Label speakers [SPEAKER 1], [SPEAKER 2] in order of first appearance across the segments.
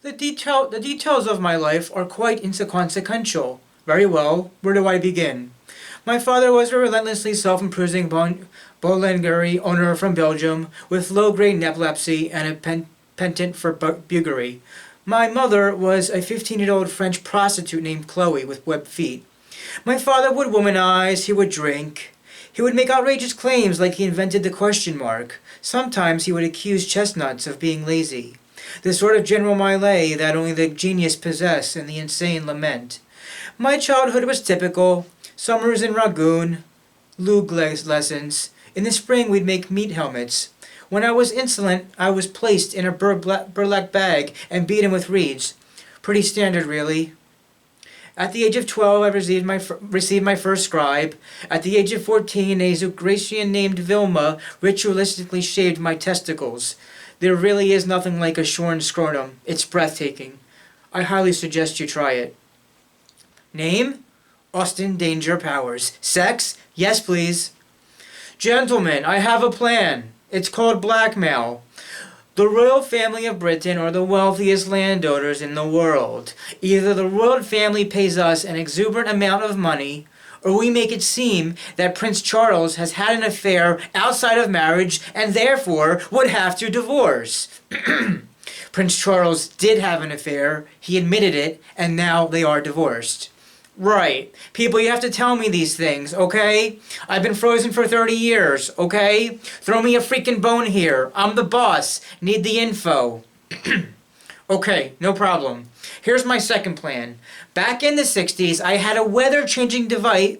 [SPEAKER 1] The details of my life are quite inconsequential. Very well, where do I begin? My father was a relentlessly self-improving Bolingeri owner from Belgium with low-grade epilepsy and a penchant for buggery. My mother was a 15-year-old French prostitute named Chloe with webbed feet. My father would womanize, he would drink. He would make outrageous claims like he invented the question mark. Sometimes he would accuse chestnuts of being lazy. The sort of general melee that only the genius possess and the insane lament. My childhood was typical. Summers in Rangoon, lug lessons. In the spring we'd make meat helmets. When I was insolent, I was placed in a burlap bag and beaten with reeds. Pretty standard, really. At the age of 12, I received my first scribe. At the age of 14, a Zugracian named Vilma ritualistically shaved my testicles. There really is nothing like a shorn scrotum. It's breathtaking. I highly suggest you try it. Name? Austin Danger Powers. Sex? Yes, please. Gentlemen, I have a plan. It's called blackmail. The royal family of Britain are the wealthiest landowners in the world. Either the royal family pays us an exuberant amount of money, or we make it seem that Prince Charles has had an affair outside of marriage and therefore would have to divorce. Prince Charles did have an affair, he admitted it, and now they are divorced. Right. People, you have to tell me these things, okay? I've been frozen for 30 years, okay? Throw me a freaking bone here. I'm the boss. Need the info. Okay, no problem. Here's my second plan. Back in the 60s, I had a weather-changing device.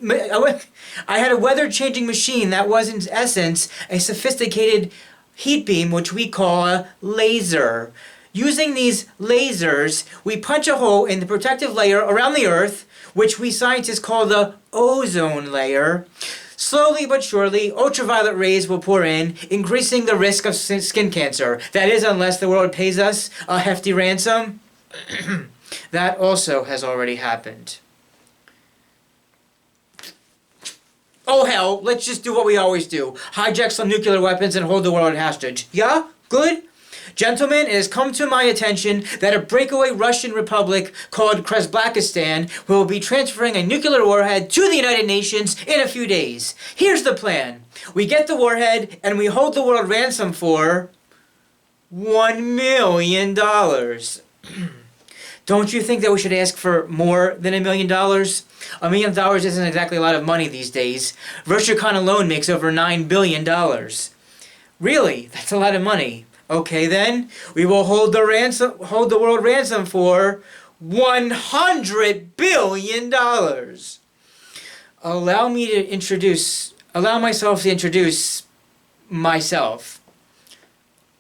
[SPEAKER 1] I had a weather-changing machine that was, in essence, a sophisticated heat beam, which we call a laser. Using these lasers, we punch a hole in the protective layer around the Earth, which we scientists call the ozone layer. Slowly but surely, ultraviolet rays will pour in, increasing the risk of skin cancer. That is, unless the world pays us a hefty ransom. That also has already happened. Oh hell, let's just do what we always do. Hijack some nuclear weapons and hold the world hostage. Yeah? Good? Gentlemen, it has come to my attention that a breakaway Russian republic called Kazakistan will be transferring a nuclear warhead to the United Nations in a few days. Here's the plan. We get the warhead and we hold the world ransom for $1 million. Don't you think that we should ask for more than $1 million? $1 million isn't exactly a lot of money these days. Russia alone makes over $9 billion. Really? That's a lot of money. Okay then, we will hold the world ransom for $100 billion. Allow myself to introduce myself.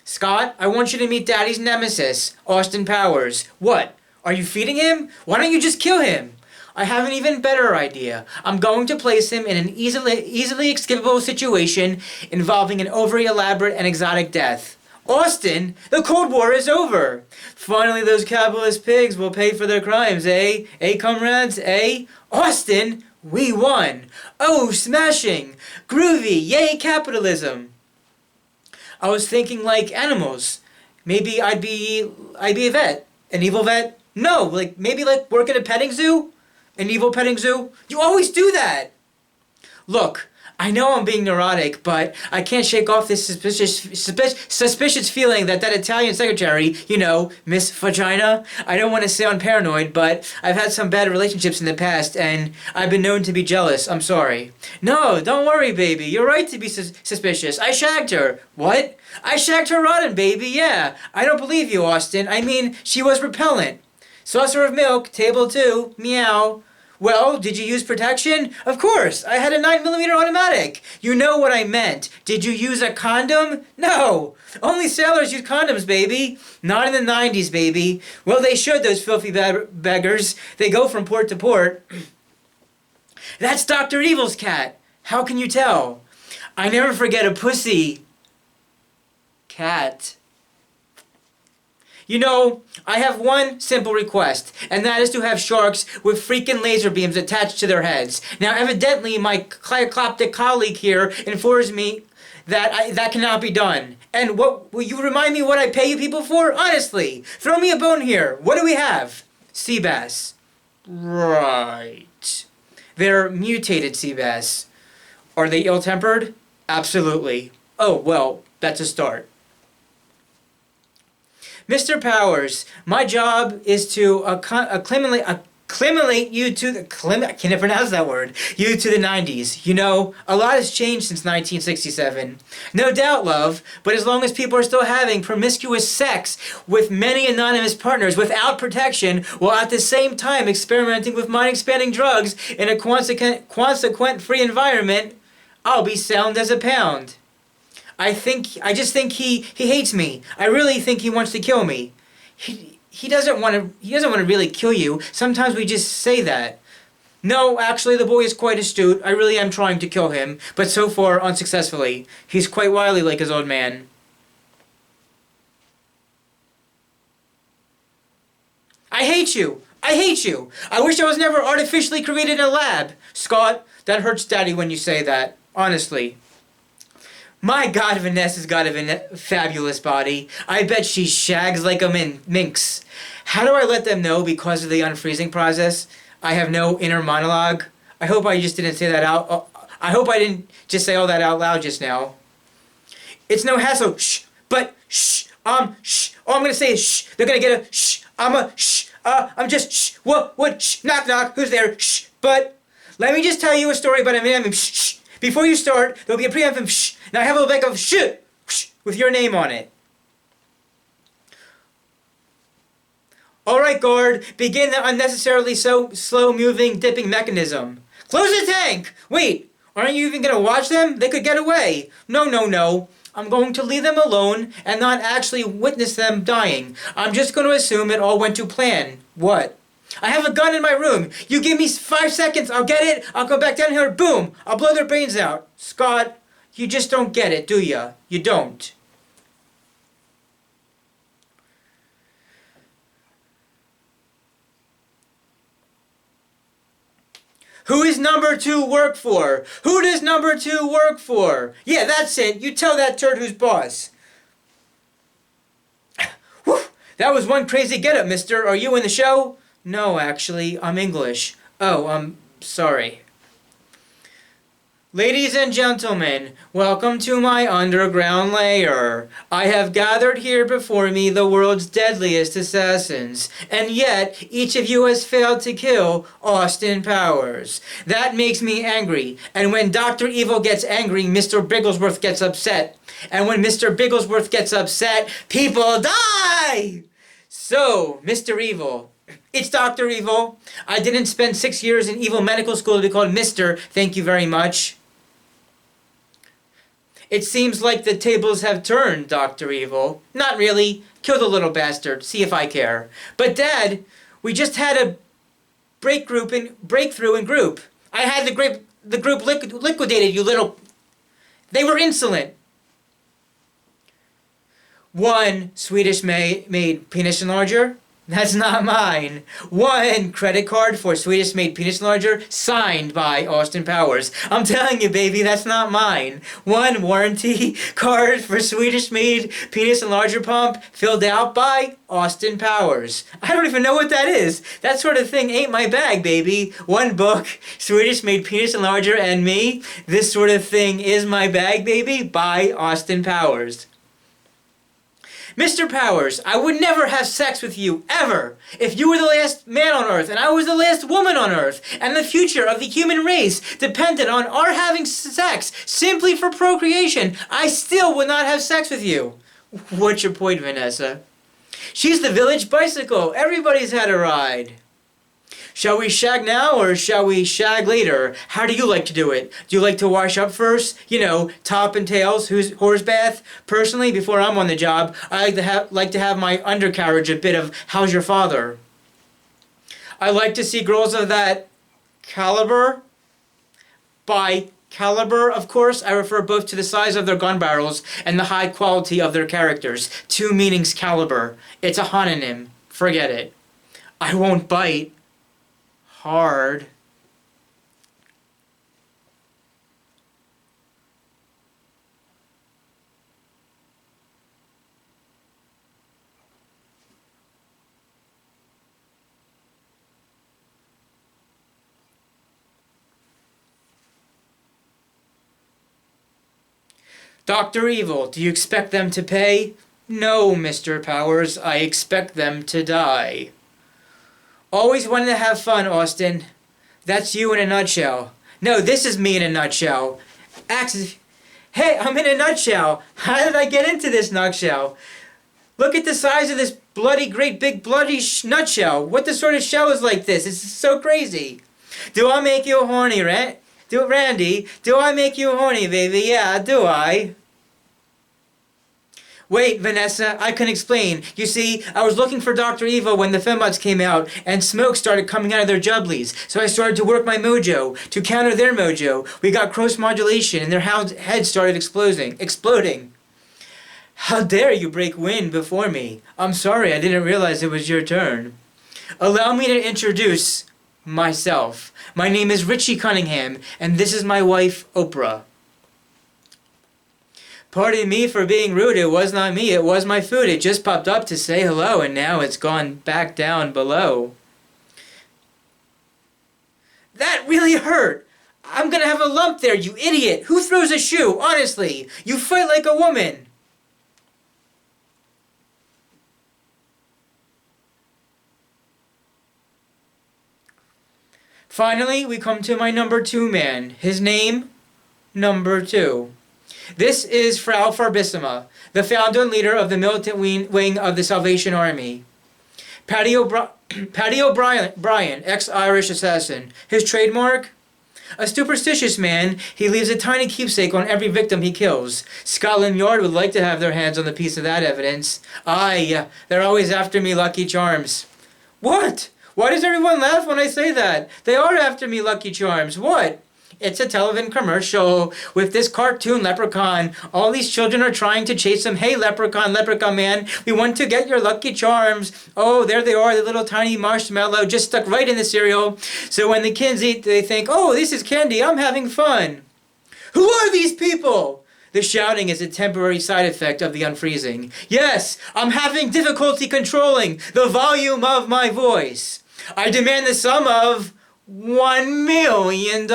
[SPEAKER 1] Scott, I want you to meet Daddy's nemesis, Austin Powers. What? Are you feeding him? Why don't you just kill him? I have an even better idea. I'm going to place him in an easily escapable situation involving an overly elaborate and exotic death. Austin, the Cold War is over. Finally, those capitalist pigs will pay for their crimes, eh? Eh, comrades, eh? Austin, we won. Oh, smashing. Groovy, yay capitalism. I was thinking like animals. Maybe I'd be a vet. An evil vet? No, maybe work at a petting zoo? An evil petting zoo? You always do that. Look, I know I'm being neurotic, but I can't shake off this suspicious feeling that Italian secretary, Miss Vagina, I don't want to sound paranoid, but I've had some bad relationships in the past, and I've been known to be jealous. I'm sorry. No, don't worry, baby. You're right to be suspicious. I shagged her. What? I shagged her rotten, baby, yeah. I don't believe you, Austin. I mean, she was repellent. Saucer of milk, table 2, meow. Well, did you use protection? Of course, I had a 9mm automatic. You know what I meant. Did you use a condom? No. Only sailors use condoms, baby. Not in the 90s, baby. Well, they should, those filthy beggars. They go from port to port. That's Dr. Evil's cat. How can you tell? I never forget a pussy. Cat. I have one simple request, and that is to have sharks with freaking laser beams attached to their heads. Now, evidently, my cryocloptic colleague here informs me that cannot be done. And what will you remind me what I pay you people for? Honestly, throw me a bone here. What do we have? Sea bass. Right. They're mutated sea bass. Are they ill-tempered? Absolutely. Oh, well, that's a start. Mr. Powers, my job is to acclimate you to I can't pronounce that word. You to the 90s. You know, a lot has changed since 1967. No doubt, love, but as long as people are still having promiscuous sex with many anonymous partners without protection, while at the same time experimenting with mind-expanding drugs in a consequent-free environment, I'll be sound as a pound. I just think he hates me. I really think he wants to kill me. He doesn't want to really kill you. Sometimes we just say that. No, actually the boy is quite astute. I really am trying to kill him, but so far unsuccessfully. He's quite wily like his old man. I hate you. I hate you. I wish I was never artificially created in a lab. Scott, that hurts Daddy when you say that. Honestly. My God, Vanessa's got a fabulous body. I bet she shags like a minx. How do I let them know because of the unfreezing process? I have no inner monologue. I hope I just didn't say that out. I hope I didn't just say all that out loud just now. It's no hassle. Shh. But shh. Shh. All I'm gonna say is shh. They're gonna get a shh. I'm a shh. I'm just shh. What? Shh. Knock knock. Who's there? Shh. But let me just tell you a story about a man. Shh. Before you start, there'll be a preemptive shh. Now I have a little bit of shh with your name on it. Alright, guard, begin the unnecessarily so slow-moving dipping mechanism. Close the tank! Wait, aren't you even gonna watch them? They could get away. No. I'm going to leave them alone and not actually witness them dying. I'm just going to assume it all went to plan. What? I have a gun in my room. You give me 5 seconds, I'll get it. I'll go back down here, boom. I'll blow their brains out. Scott, you just don't get it, do ya? You don't. Who is number 2 work for? Who does number 2 work for? Yeah, that's it. You tell that turd who's boss. Whew, that was one crazy getup, mister. Are you in the show? No, actually, I'm English. Oh, I'm sorry. Ladies and gentlemen, welcome to my underground lair. I have gathered here before me the world's deadliest assassins, and yet each of you has failed to kill Austin Powers. That makes me angry, and when Dr. Evil gets angry, Mr. Bigglesworth gets upset. And when Mr. Bigglesworth gets upset, people die! So, Mr. Evil, it's Dr. Evil. I didn't spend 6 years in evil medical school to be called Mr. Thank you very much. It seems like the tables have turned, Dr. Evil. Not really. Kill the little bastard. See if I care. But Dad, we just had a breakthrough in group. I had the group liquidated, you little... They were insolent. 1 Swedish-made penis enlarger. That's not mine. 1 credit card for Swedish-made penis enlarger signed by Austin Powers. I'm telling you, baby, that's not mine. 1 warranty card for Swedish-made penis enlarger pump filled out by Austin Powers. I don't even know what that is. That sort of thing ain't my bag, baby. 1 book, Swedish-made penis enlarger and me. This sort of thing is my bag, baby, by Austin Powers. Mr. Powers, I would never have sex with you, ever, if you were the last man on Earth and I was the last woman on Earth, and the future of the human race depended on our having sex simply for procreation. I still would not have sex with you. What's your point, Vanessa? She's the village bicycle. Everybody's had a ride. Shall we shag now or shall we shag later? How do you like to do it? Do you like to wash up first? You know, top and tails, horse bath? Personally, before I'm on the job, I like to have my undercarriage a bit of how's your father? I like to see girls of that caliber. By caliber, of course, I refer both to the size of their gun barrels and the high quality of their characters. 2 meanings caliber. It's a homonym. Forget it. I won't bite. Hard. Dr. Evil, do you expect them to pay? No, Mr. Powers, I expect them to die. Always wanted to have fun, Austin. That's you in a nutshell. No, this is me in a nutshell. Hey, I'm in a nutshell. How did I get into this nutshell? Look at the size of this bloody, great big bloody nutshell. What the sort of shell is like this? It's so crazy. Do I make you horny, Randy? Do I make you horny, baby? Yeah, do I? Wait, Vanessa, I can explain. You see, I was looking for Dr. Evil when the Fembots came out, and smoke started coming out of their jubblies. So I started to work my mojo to counter their mojo. We got cross modulation, and their heads started exploding. How dare you break wind before me? I'm sorry, I didn't realize it was your turn. Allow me to introduce myself. My name is Richie Cunningham, and this is my wife, Oprah. Pardon me for being rude, it was not me, it was my food. It just popped up to say hello, and now it's gone back down below. That really hurt! I'm gonna have a lump there, you idiot! Who throws a shoe, honestly? You fight like a woman! Finally, we come to my number 2 man. His name, number 2. This is Frau Farbissima, the founder and leader of the militant wing of the Salvation Army. Paddy O'Brien, ex-Irish assassin. His trademark? A superstitious man, he leaves a tiny keepsake on every victim he kills. Scotland Yard would like to have their hands on the piece of that evidence. Aye, they're always after me, Lucky Charms. What? Why does everyone laugh when I say that? They are after me, Lucky Charms. What? It's a television commercial with this cartoon leprechaun. All these children are trying to chase him. Hey, leprechaun man, we want to get your Lucky Charms. Oh, there they are, the little tiny marshmallow just stuck right in the cereal. So when the kids eat, they think, oh, this is candy, I'm having fun. Who are these people? The shouting is a temporary side effect of the unfreezing. Yes, I'm having difficulty controlling the volume of my voice. I demand the sum of $1 million.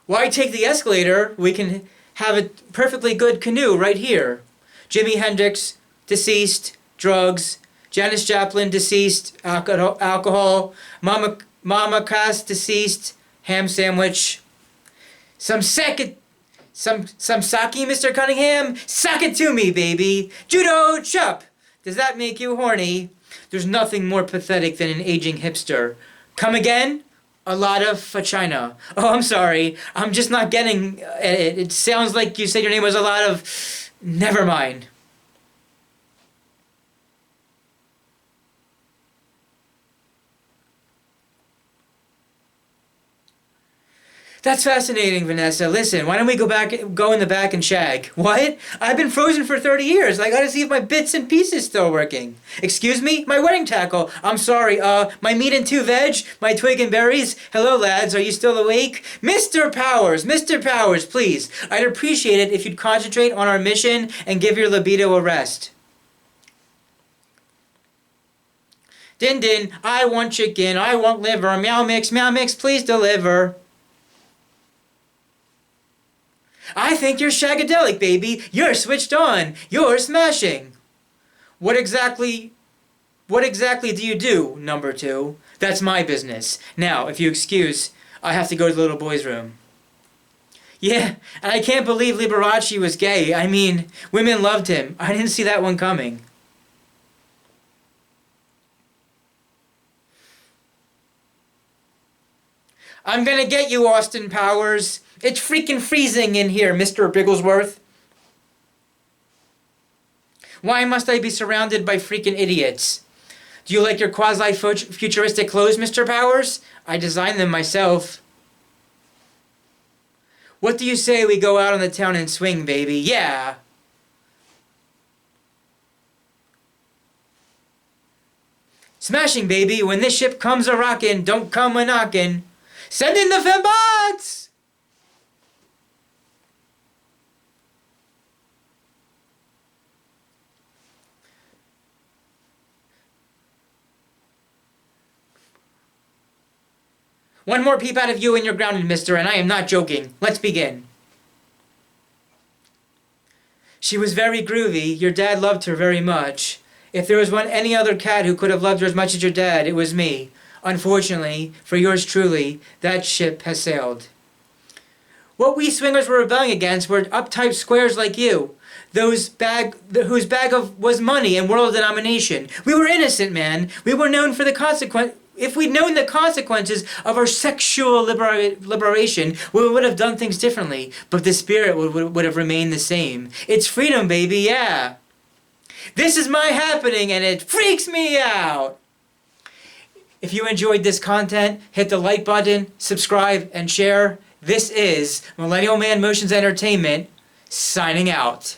[SPEAKER 1] Why take the escalator? We can have a perfectly good canoe right here. Jimi Hendrix, deceased, drugs. Janis Joplin, deceased, alcohol. Mama Cass, deceased, ham sandwich. Some sake, Mr. Cunningham? Suck it to me, baby. Judo chop. Does that make you horny? There's nothing more pathetic than an aging hipster. Come again? A lot of vagina. Oh, I'm sorry. I'm just not getting it. It sounds like you said your name was a lot of... Never mind. That's fascinating, Vanessa. Listen, why don't we go in the back and shag? What? I've been frozen for 30 years. I gotta see if my bits and pieces still working. Excuse me? My wedding tackle. I'm sorry, my meat and 2 veg, my twig and berries. Hello, lads. Are you still awake? Mr. Powers, please. I'd appreciate it if you'd concentrate on our mission and give your libido a rest. Din din, I want chicken, I want liver. Meow mix, please deliver. I think you're shagadelic, baby. You're switched on. You're smashing. What exactly do you do, number 2? That's my business. Now, if you excuse, I have to go to the little boy's room. Yeah, and I can't believe Liberace was gay. I mean, women loved him. I didn't see that one coming. I'm gonna get you, Austin Powers. It's freaking freezing in here, Mr. Bigglesworth. Why must I be surrounded by freaking idiots? Do you like your quasi-futuristic clothes, Mr. Powers? I designed them myself. What do you say we go out on the town and swing, baby? Yeah! Smashing, baby. When this ship comes a-rockin', don't come a-knockin'. Send in the fembots! One more peep out of you and you're grounded, mister, and I am not joking. Let's begin. She was very groovy. Your dad loved her very much. If there was any other cat who could have loved her as much as your dad, it was me. Unfortunately, for yours truly, that ship has sailed. What we swingers were rebelling against were uptight squares like you, whose bag was money and world denomination. We were innocent, man. We were known for the consequence. If we'd known the consequences of our sexual liberation, we would have done things differently. But the spirit would have remained the same. It's freedom, baby, yeah. This is my happening, and it freaks me out. If you enjoyed this content, hit the like button, subscribe, and share. This is Millennial Man Motions Entertainment, signing out.